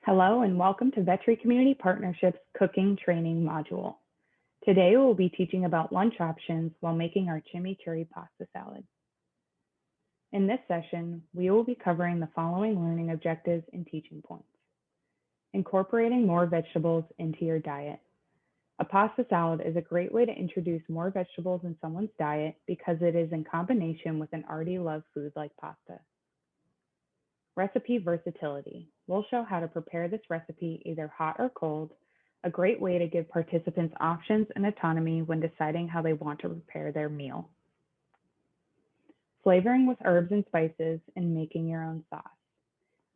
Hello and welcome to Vetri Community Partnership's Cooking Training Module. Today we'll be teaching about lunch options while making our chimichurri pasta salad. In this session, we will be covering the following learning objectives and teaching points. Incorporating more vegetables into your diet. A pasta salad is a great way to introduce more vegetables in someone's diet because it is in combination with an already loved food like pasta. Recipe versatility. We'll show how to prepare this recipe either hot or cold, a great way to give participants options and autonomy when deciding how they want to prepare their meal. Flavoring with herbs and spices and making your own sauce.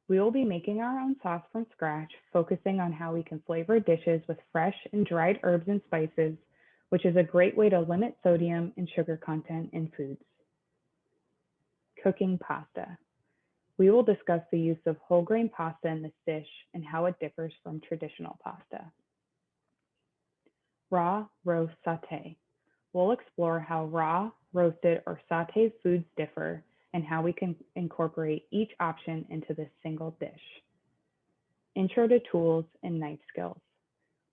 We will be making our own sauce from scratch, focusing on how we can flavor dishes with fresh and dried herbs and spices, which is a great way to limit sodium and sugar content in foods. Cooking pasta. We will discuss the use of whole grain pasta in this dish and how it differs from traditional pasta. Raw, roast, sauté. We'll explore how raw, roasted, or sauté foods differ and how we can incorporate each option into this single dish. Intro to tools and knife skills.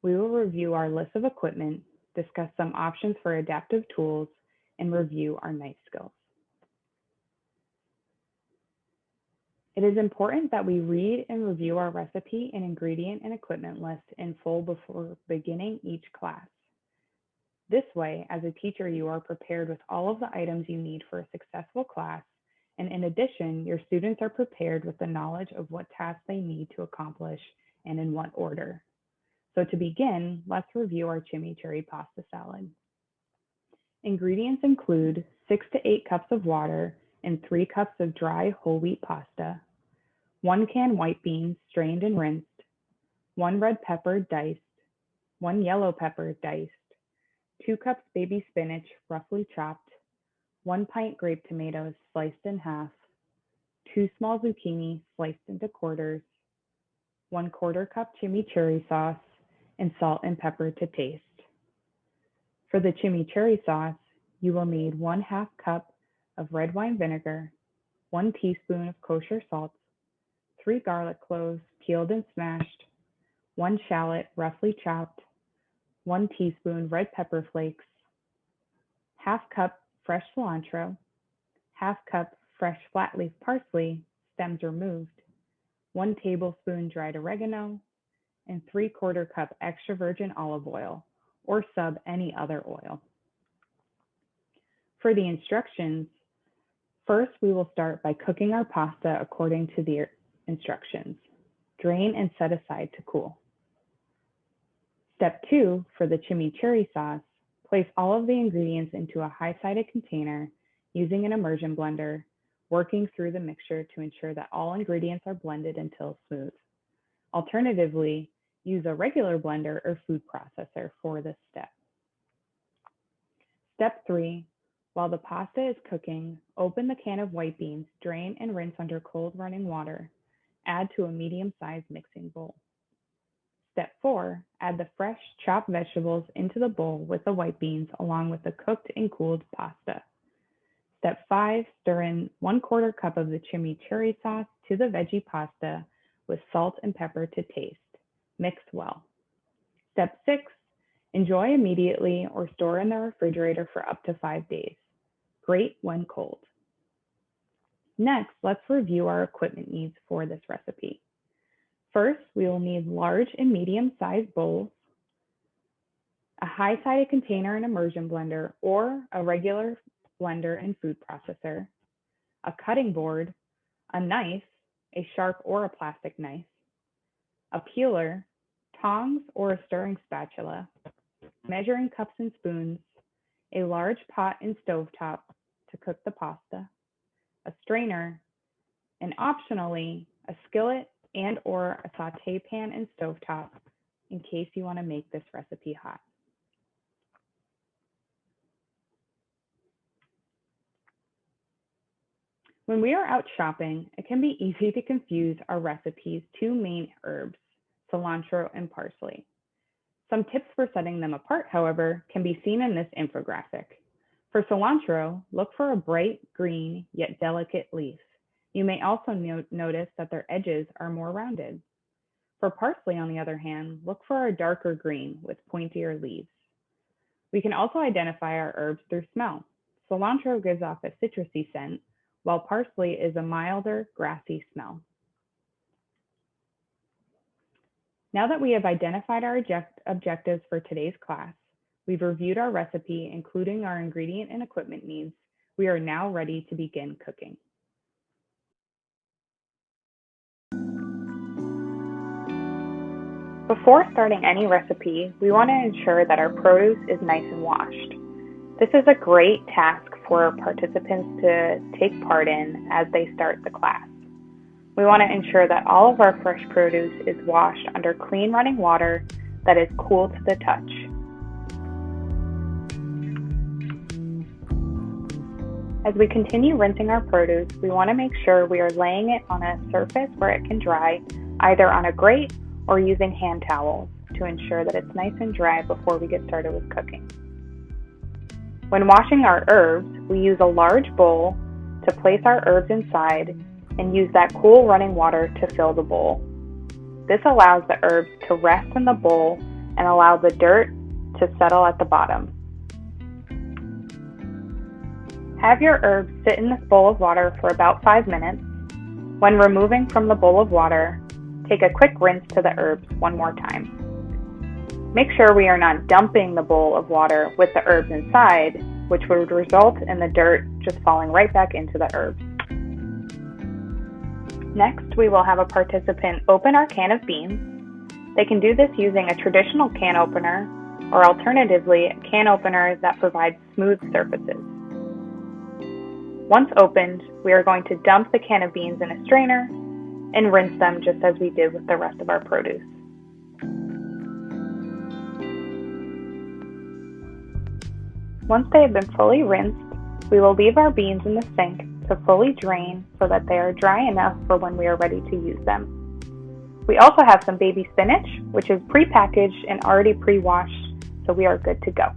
We will review our list of equipment, discuss some options for adaptive tools, and review our knife skills. It is important that we read and review our recipe and ingredient and equipment list in full before beginning each class. This way, as a teacher, you are prepared with all of the items you need for a successful class, and in addition, your students are prepared with the knowledge of what tasks they need to accomplish and in what order. So to begin, let's review our chimichurri pasta salad. Ingredients include 6 to 8 cups of water and 3 cups of dry whole wheat pasta, 1 can white beans strained and rinsed, 1 red pepper diced, 1 yellow pepper diced, 2 cups baby spinach roughly chopped, 1 pint grape tomatoes sliced in half, 2 small zucchini sliced into quarters, 1/4 cup chimichurri sauce, and salt and pepper to taste. For the chimichurri sauce, you will need 1/2 cup of red wine vinegar, 1 teaspoon of kosher salt, 3 garlic cloves peeled and smashed, 1 shallot roughly chopped, 1 teaspoon red pepper flakes, 1/2 cup fresh cilantro, 1/2 cup fresh flat leaf parsley, stems removed, 1 tablespoon dried oregano, and 3/4 cup extra virgin olive oil, or sub any other oil. For the instructions, first we will start by cooking our pasta according to the instructions. Drain and set aside to cool. Step 2, for the chimichurri sauce, place all of the ingredients into a high-sided container using an immersion blender, working through the mixture to ensure that all ingredients are blended until smooth. Alternatively, use a regular blender or food processor for this step. Step 3, while the pasta is cooking, open the can of white beans, drain and rinse under cold running water. Add to a medium-sized mixing bowl. Step 4, add the fresh chopped vegetables into the bowl with the white beans along with the cooked and cooled pasta. Step 5, stir in 1/4 cup of the chimichurri sauce to the veggie pasta with salt and pepper to taste. Mix well. Step 6, enjoy immediately or store in the refrigerator for up to 5 days. Great when cold. Next, let's review our equipment needs for this recipe. First, we will need large and medium-sized bowls, a high-sided container and immersion blender, or a regular blender and food processor, a cutting board, a knife, a sharp or a plastic knife, a peeler, tongs or a stirring spatula, measuring cups and spoons, a large pot and stovetop to cook the pasta, a strainer, and optionally a skillet and or a saute pan and stovetop in case you want to make this recipe hot. When we are out shopping, it can be easy to confuse our recipe's 2 main herbs, cilantro and parsley. Some tips for setting them apart, however, can be seen in this infographic. For cilantro, look for a bright green yet delicate leaf. You may also notice that their edges are more rounded. For parsley, on the other hand, look for a darker green with pointier leaves. We can also identify our herbs through smell. Cilantro gives off a citrusy scent, while parsley is a milder, grassy smell. Now that we have identified our objectives for today's class, we've reviewed our recipe, including our ingredient and equipment needs, we are now ready to begin cooking. Before starting any recipe, we want to ensure that our produce is nice and washed. This is a great task for participants to take part in as they start the class. We want to ensure that all of our fresh produce is washed under clean running water that is cool to the touch. As we continue rinsing our produce, we want to make sure we are laying it on a surface where it can dry, either on a grate or using hand towels to ensure that it's nice and dry before we get started with cooking. When washing our herbs, we use a large bowl to place our herbs inside and use that cool running water to fill the bowl. This allows the herbs to rest in the bowl and allow the dirt to settle at the bottom. Have your herbs sit in this bowl of water for about 5 minutes. When removing from the bowl of water, take a quick rinse to the herbs one more time. Make sure we are not dumping the bowl of water with the herbs inside, which would result in the dirt just falling right back into the herbs. Next, we will have a participant open our can of beans. They can do this using a traditional can opener or alternatively a can opener that provides smooth surfaces. Once opened, we are going to dump the can of beans in a strainer and rinse them just as we did with the rest of our produce. Once they have been fully rinsed, we will leave our beans in the sink to fully drain so that they are dry enough for when we are ready to use them. We also have some baby spinach, which is pre-packaged and already pre-washed, so we are good to go.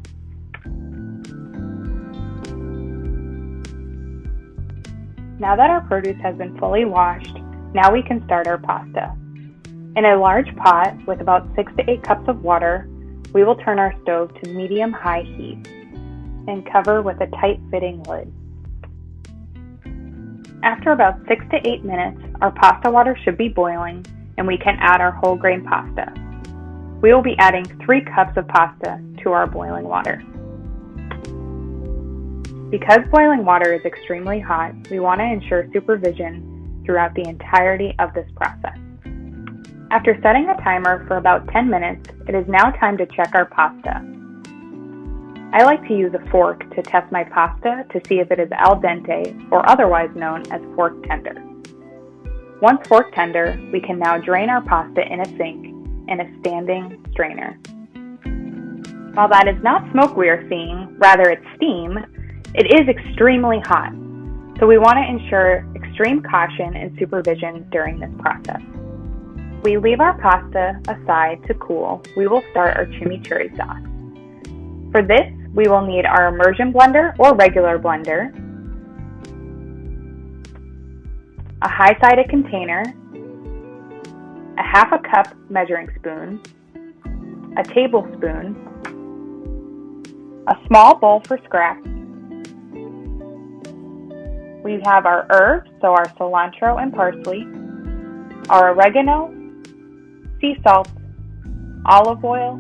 Now that our produce has been fully washed, now we can start our pasta. In a large pot with about 6 to 8 cups of water, we will turn our stove to medium-high heat and cover with a tight-fitting lid. After about 6 to 8 minutes, our pasta water should be boiling and we can add our whole grain pasta. We will be adding 3 cups of pasta to our boiling water. Because boiling water is extremely hot, we want to ensure supervision throughout the entirety of this process. After setting a timer for about 10 minutes, it is now time to check our pasta. I like to use a fork to test my pasta to see if it is al dente, or otherwise known as fork tender. Once fork tender, we can now drain our pasta in a sink in a standing strainer. While that is not smoke we are seeing, rather it's steam, it is extremely hot, so we want to ensure extreme caution and supervision during this process. We leave our pasta aside to cool. We will start our chimichurri sauce. For this, we will need our immersion blender or regular blender, a high-sided container, a half a cup measuring spoon, a tablespoon, a small bowl for scraps. We have our herbs, so our cilantro and parsley, our oregano, sea salt, olive oil,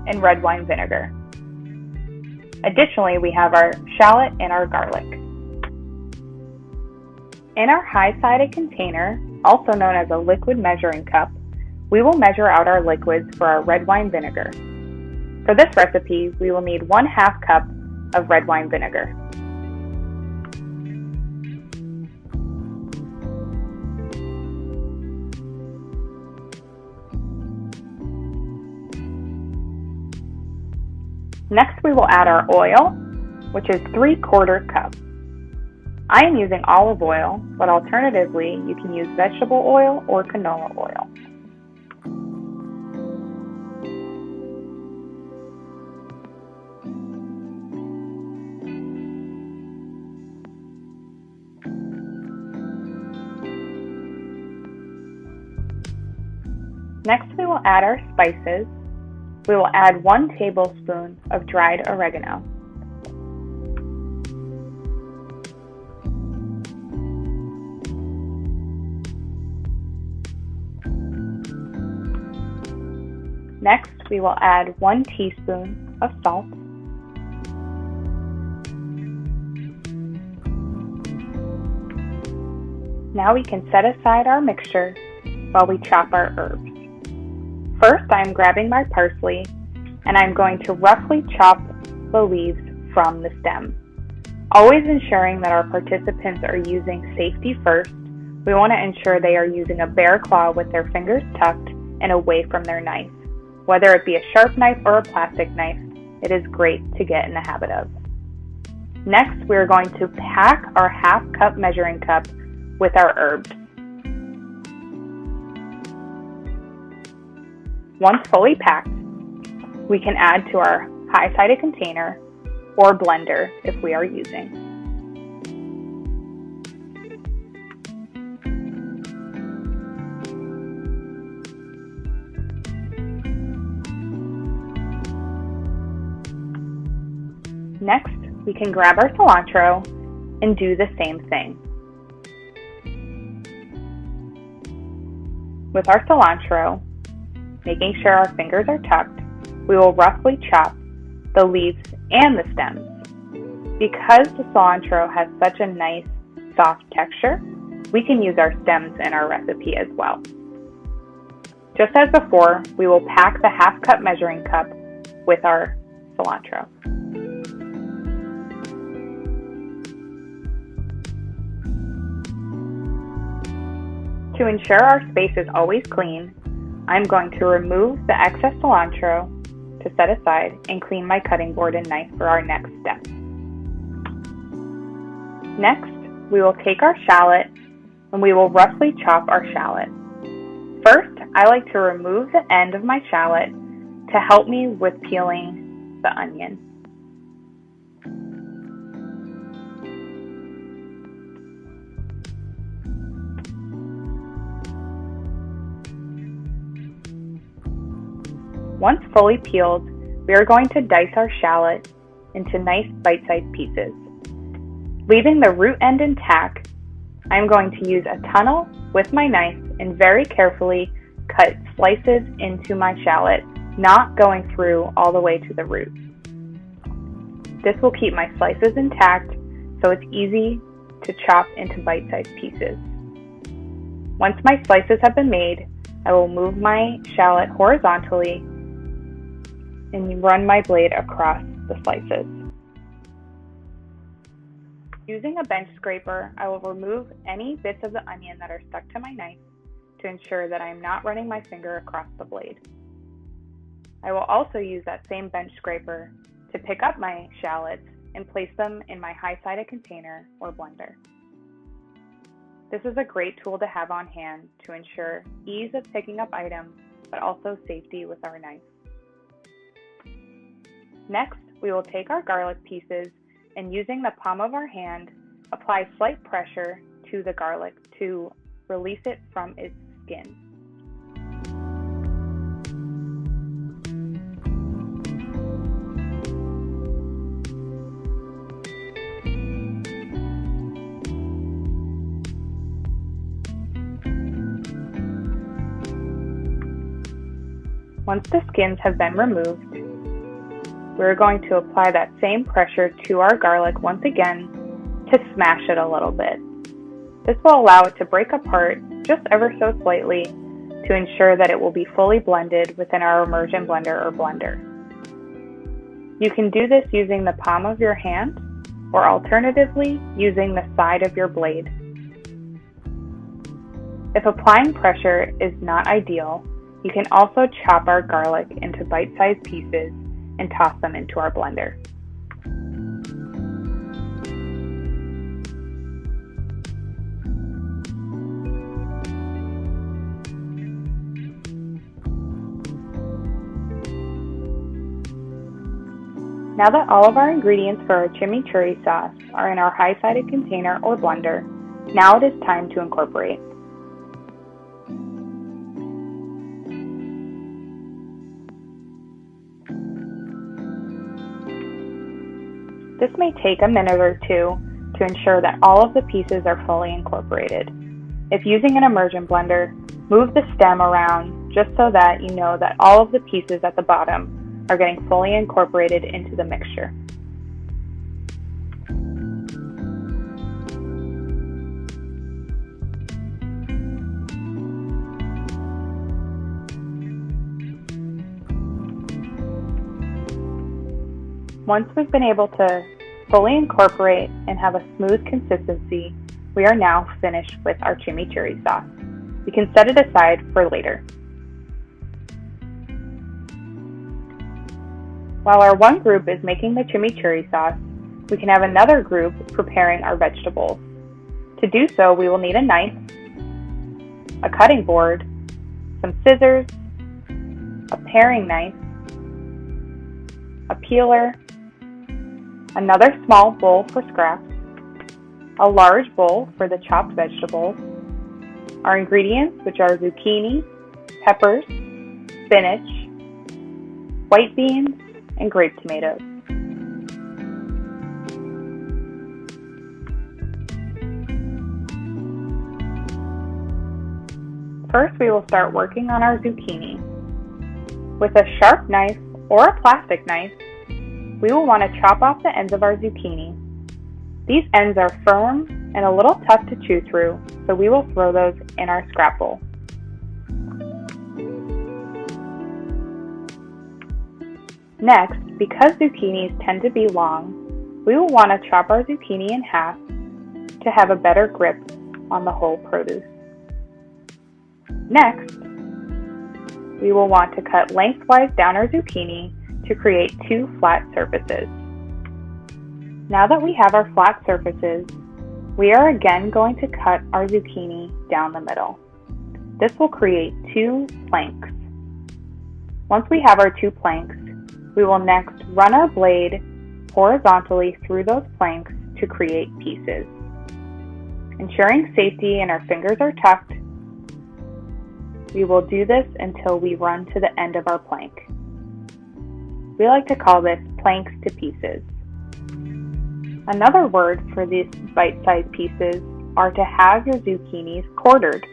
and red wine vinegar. Additionally, we have our shallot and our garlic. In our high-sided container, also known as a liquid measuring cup, we will measure out our liquids for our red wine vinegar. For this recipe, we will need 1/2 cup of red wine vinegar. Next, we will add our oil, which is 3/4 cup. I am using olive oil, but alternatively, you can use vegetable oil or canola oil. Next, we will add our spices. We will add 1 tablespoon of dried oregano. Next, we will add 1 teaspoon of salt. Now we can set aside our mixture while we chop our herbs. First, I am grabbing my parsley and I'm going to roughly chop the leaves from the stem. Always ensuring that our participants are using safety first, we want to ensure they are using a bare claw with their fingers tucked and away from their knife. Whether it be a sharp knife or a plastic knife, it is great to get in the habit of. Next, we are going to pack our half-cup measuring cup with our herbs. Once fully packed, we can add to our high-sided container or blender if we are using. Next, we can grab our cilantro and do the same thing. With our cilantro, making sure our fingers are tucked, we will roughly chop the leaves and the stems. Because the cilantro has such a nice, soft texture, we can use our stems in our recipe as well. Just as before, we will pack the half-cup measuring cup with our cilantro. To ensure our space is always clean, I'm going to remove the excess cilantro to set aside and clean my cutting board and knife for our next step. Next, we will take our shallot and we will roughly chop our shallot. First, I like to remove the end of my shallot to help me with peeling the onion. Once fully peeled, we are going to dice our shallot into nice bite-sized pieces. Leaving the root end intact, I'm going to use a tunnel with my knife and very carefully cut slices into my shallot, not going through all the way to the root. This will keep my slices intact, so it's easy to chop into bite-sized pieces. Once my slices have been made, I will move my shallot horizontally and run my blade across the slices. Using a bench scraper, I will remove any bits of the onion that are stuck to my knife to ensure that I am not running my finger across the blade. I will also use that same bench scraper to pick up my shallots and place them in my high-sided container or blender. This is a great tool to have on hand to ensure ease of picking up items, but also safety with our knife. Next, we will take our garlic pieces and using the palm of our hand, apply slight pressure to the garlic to release it from its skin. Once the skins have been removed, we're going to apply that same pressure to our garlic once again to smash it a little bit. This will allow it to break apart just ever so slightly to ensure that it will be fully blended within our immersion blender or blender. You can do this using the palm of your hand or alternatively using the side of your blade. If applying pressure is not ideal, you can also chop our garlic into bite-sized pieces and toss them into our blender. Now that all of our ingredients for our chimichurri sauce are in our high-sided container or blender, now it is time to incorporate. This may take a minute or two to ensure that all of the pieces are fully incorporated. If using an immersion blender, move the stem around just so that you know that all of the pieces at the bottom are getting fully incorporated into the mixture. Once we've been able to fully incorporate and have a smooth consistency, we are now finished with our chimichurri sauce. We can set it aside for later. While our one group is making the chimichurri sauce, we can have another group preparing our vegetables. To do so, we will need a knife, a cutting board, some scissors, a paring knife, a peeler, another small bowl for scraps, a large bowl for the chopped vegetables, our ingredients, which are zucchini, peppers, spinach, white beans, and grape tomatoes. First, we will start working on our zucchini. With a sharp knife or a plastic knife, we will want to chop off the ends of our zucchini. These ends are firm and a little tough to chew through, so we will throw those in our scrap bowl. Next, because zucchinis tend to be long, we will want to chop our zucchini in half to have a better grip on the whole produce. Next, we will want to cut lengthwise down our zucchini to create two flat surfaces. Now that we have our flat surfaces, we are again going to cut our zucchini down the middle. This will create two planks. Once we have our two planks, we will next run our blade horizontally through those planks to create pieces. Ensuring safety and our fingers are tucked, we will do this until we run to the end of our plank. We like to call this planks to pieces. Another word for these bite-sized pieces are to have your zucchinis quartered.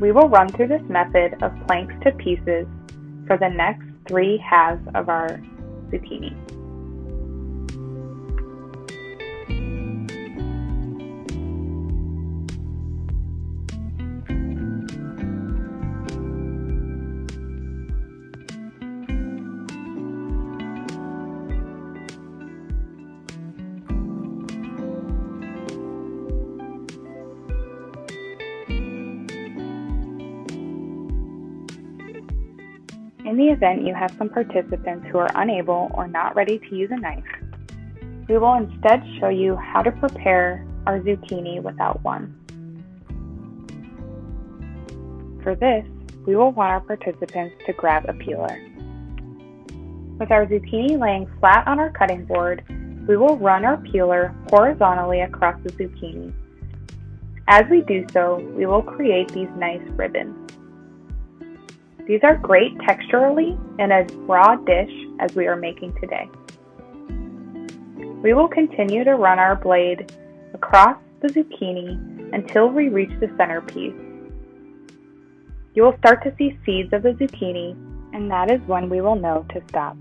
We will run through this method of planks to pieces for the next 3 halves of our zucchini. In the event you have some participants who are unable or not ready to use a knife, we will instead show you how to prepare our zucchini without one. For this, we will want our participants to grab a peeler. With our zucchini laying flat on our cutting board, we will run our peeler horizontally across the zucchini. As we do so, we will create these nice ribbons. These are great texturally in a raw dish as we are making today. We will continue to run our blade across the zucchini until we reach the centerpiece. You will start to see seeds of the zucchini, and that is when we will know to stop.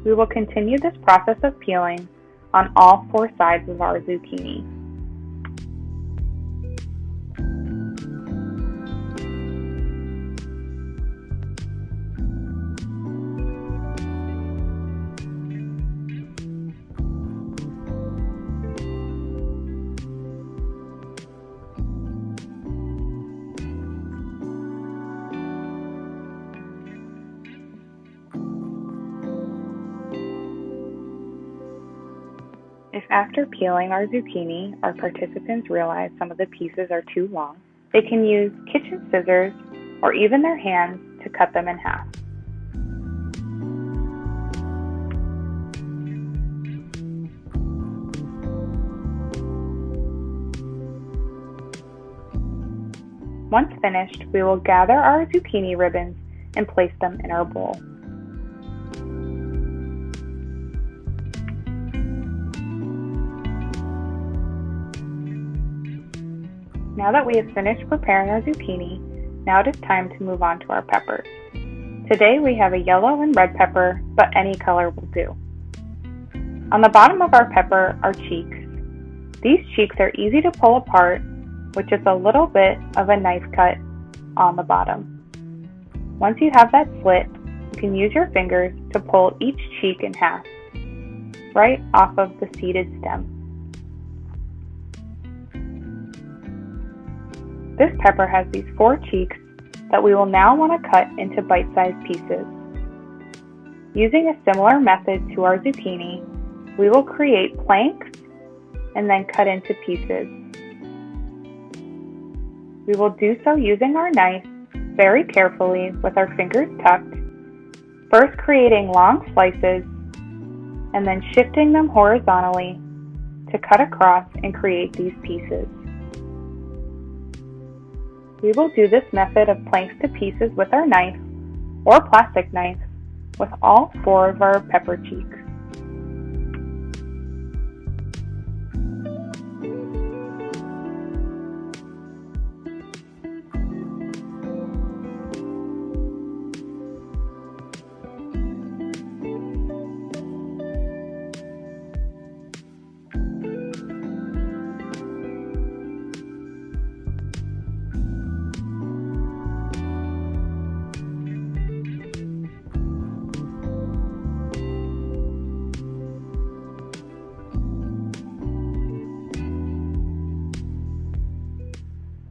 We will continue this process of peeling on all 4 sides of our zucchini. If after peeling our zucchini, our participants realize some of the pieces are too long, they can use kitchen scissors or even their hands to cut them in half. Once finished, we will gather our zucchini ribbons and place them in our bowl. Now that we have finished preparing our zucchini, now it is time to move on to our peppers. Today we have a yellow and red pepper, but any color will do. On the bottom of our pepper are cheeks. These cheeks are easy to pull apart with just a little bit of a knife cut on the bottom. Once you have that slit, you can use your fingers to pull each cheek in half, right off of the seeded stem. This pepper has these 4 cheeks that we will now want to cut into bite-sized pieces. Using a similar method to our zucchini, we will create planks and then cut into pieces. We will do so using our knife very carefully with our fingers tucked, first creating long slices and then shifting them horizontally to cut across and create these pieces. We will do this method of planks to pieces with our knife or plastic knife with all 4 of our pepper cheeks.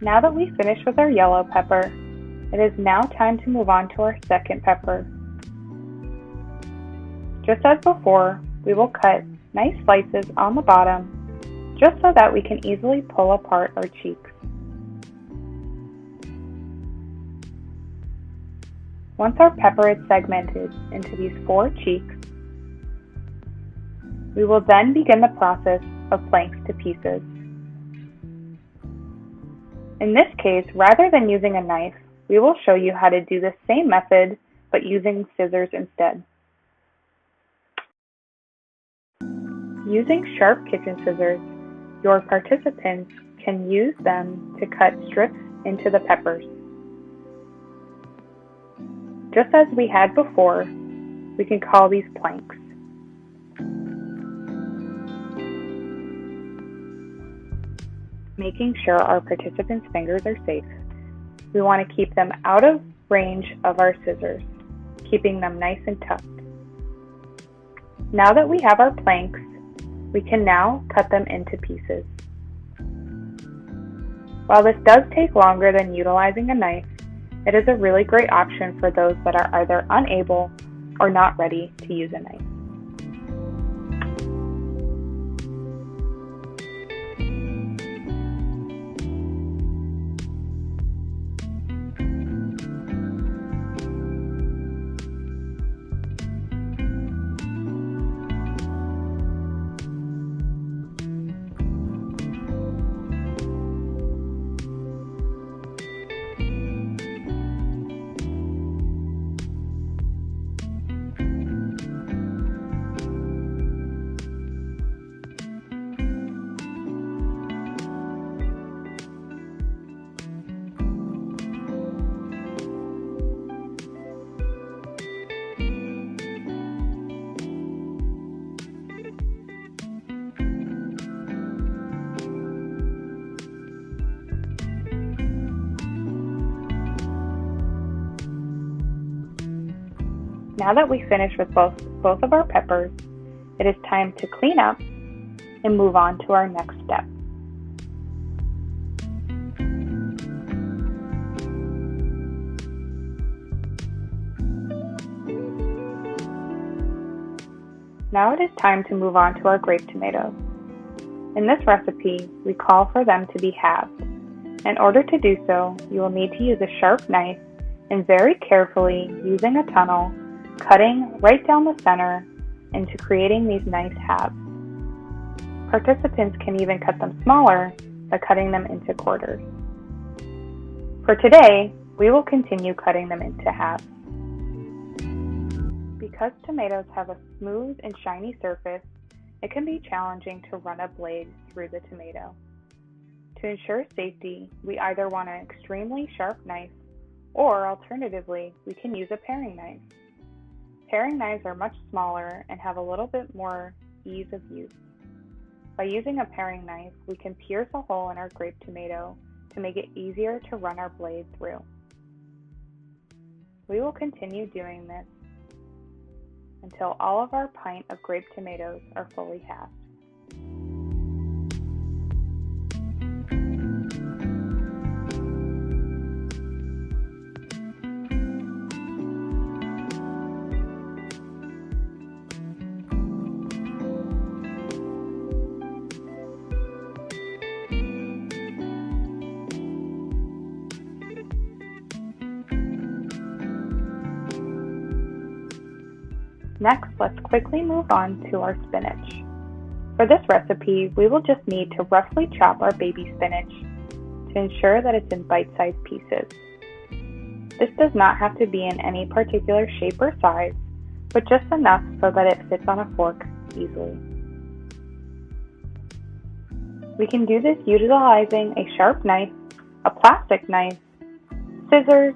Now that we've finished with our yellow pepper, it is now time to move on to our second pepper. Just as before, we will cut nice slices on the bottom just so that we can easily pull apart our cheeks. Once our pepper is segmented into these 4 cheeks, we will then begin the process of planks to pieces. In this case, rather than using a knife, we will show you how to do the same method but using scissors instead. Using sharp kitchen scissors, your participants can use them to cut strips into the peppers. Just as we had before, we can call these planks. Making sure our participants' fingers are safe, we want to keep them out of range of our scissors, keeping them nice and tucked. Now that we have our planks, we can now cut them into pieces. While this does take longer than utilizing a knife, it is a really great option for those that are either unable or not ready to use a knife. Now that we finish with both of our peppers, it is time to clean up and move on to our next step. Now it is time to move on to our grape tomatoes. In this recipe, we call for them to be halved. In order to do so, you will need to use a sharp knife and very carefully, using a tunnel, cutting right down the center into creating these nice halves. Participants can even cut them smaller by cutting them into quarters. For today, we will continue cutting them into halves. Because tomatoes have a smooth and shiny surface, it can be challenging to run a blade through the tomato. To ensure safety, we either want an extremely sharp knife, or alternatively, we can use a paring knife. Paring knives are much smaller and have a little bit more ease of use. By using a paring knife, we can pierce a hole in our grape tomato to make it easier to run our blade through. We will continue doing this until all of our pint of grape tomatoes are fully halved. Next, let's quickly move on to our spinach. For this recipe, we will just need to roughly chop our baby spinach to ensure that it's in bite-sized pieces. This does not have to be in any particular shape or size, but just enough so that it fits on a fork easily. We can do this utilizing a sharp knife, a plastic knife, scissors,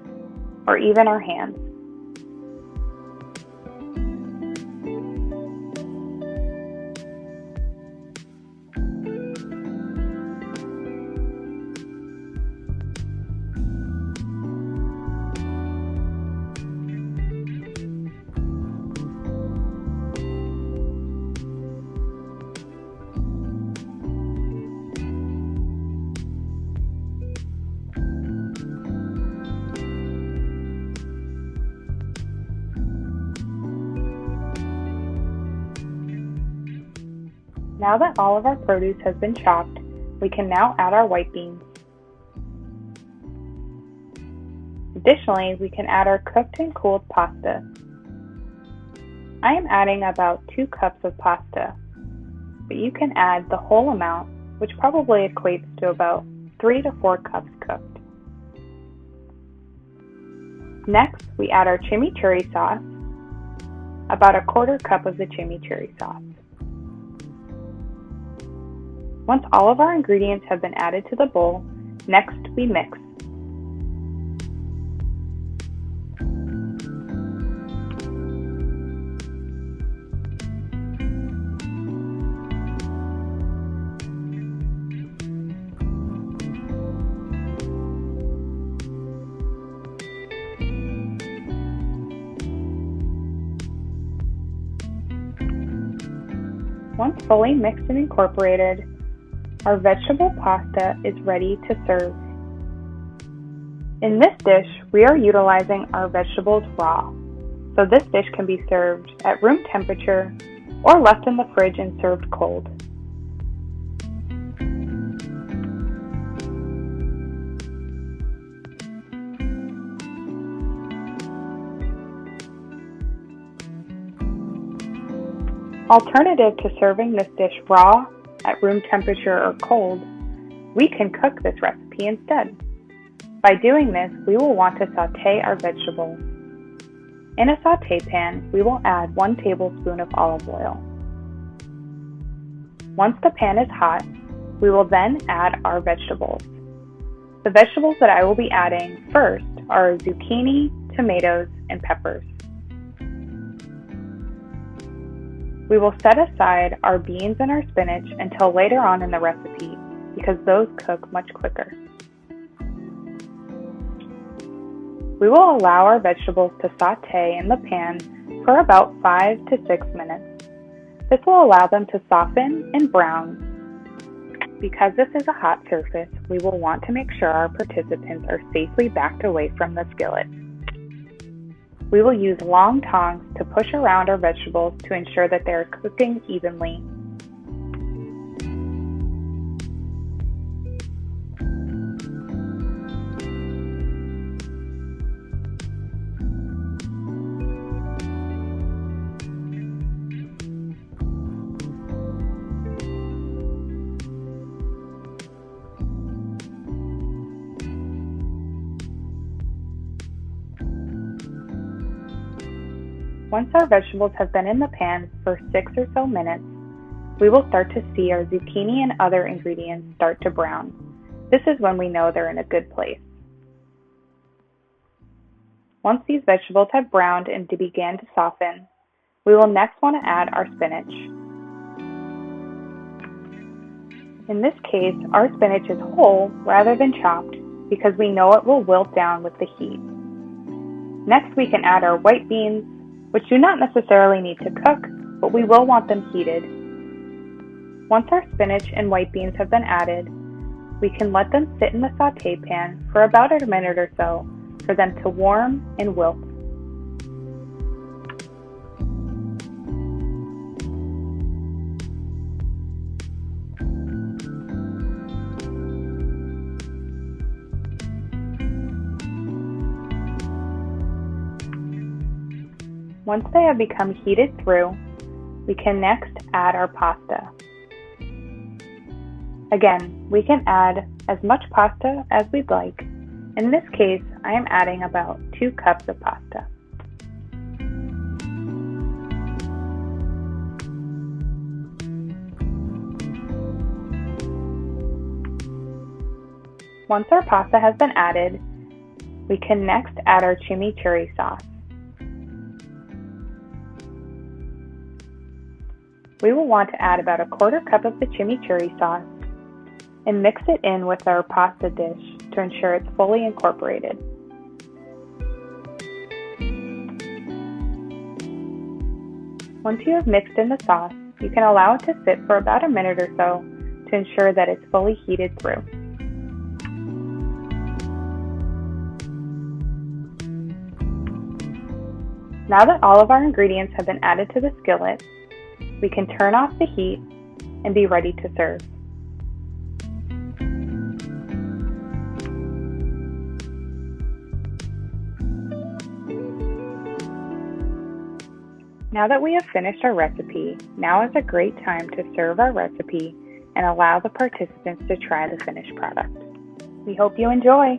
or even our hands. Now that all of our produce has been chopped, we can now add our white beans. Additionally, we can add our cooked and cooled pasta. I am adding about 2 cups of pasta, but you can add the whole amount, which probably equates to about 3 to 4 cups cooked. Next, we add our chimichurri sauce, about a 1/4 cup of the chimichurri sauce. Once all of our ingredients have been added to the bowl, next we mix. Once fully mixed and incorporated, our vegetable pasta is ready to serve. In this dish, we are utilizing our vegetables raw, so this dish can be served at room temperature or left in the fridge and served cold. Alternative to serving this dish raw, at room temperature or cold, we can cook this recipe instead. By doing this, we will want to sauté our vegetables. In a sauté pan, we will add 1 tablespoon of olive oil. Once the pan is hot, we will then add our vegetables. The vegetables that I will be adding first are zucchini, tomatoes, and peppers. We will set aside our beans and our spinach until later on in the recipe because those cook much quicker. We will allow our vegetables to sauté in the pan for about 5 to 6 minutes. This will allow them to soften and brown. Because this is a hot surface, we will want to make sure our participants are safely backed away from the skillet. We will use long tongs to push around our vegetables to ensure that they are cooking evenly. Once our vegetables have been in the pan for 6 or so minutes, we will start to see our zucchini and other ingredients start to brown. This is when we know they're in a good place. Once these vegetables have browned and began to soften, we will next want to add our spinach. In this case, our spinach is whole rather than chopped because we know it will wilt down with the heat. Next, we can add our white beans, which do not necessarily need to cook, but we will want them heated. Once our spinach and white beans have been added, we can let them sit in the sauté pan for about a minute or so for them to warm and wilt. Once they have become heated through, we can next add our pasta. Again, we can add as much pasta as we'd like. In this case, I am adding about 2 cups of pasta. Once our pasta has been added, we can next add our chimichurri sauce. We will want to add about a 1/4 cup of the chimichurri sauce and mix it in with our pasta dish to ensure it's fully incorporated. Once you have mixed in the sauce, you can allow it to sit for about a minute or so to ensure that it's fully heated through. Now that all of our ingredients have been added to the skillet, we can turn off the heat and be ready to serve. Now that we have finished our recipe, now is a great time to serve our recipe and allow the participants to try the finished product. We hope you enjoy!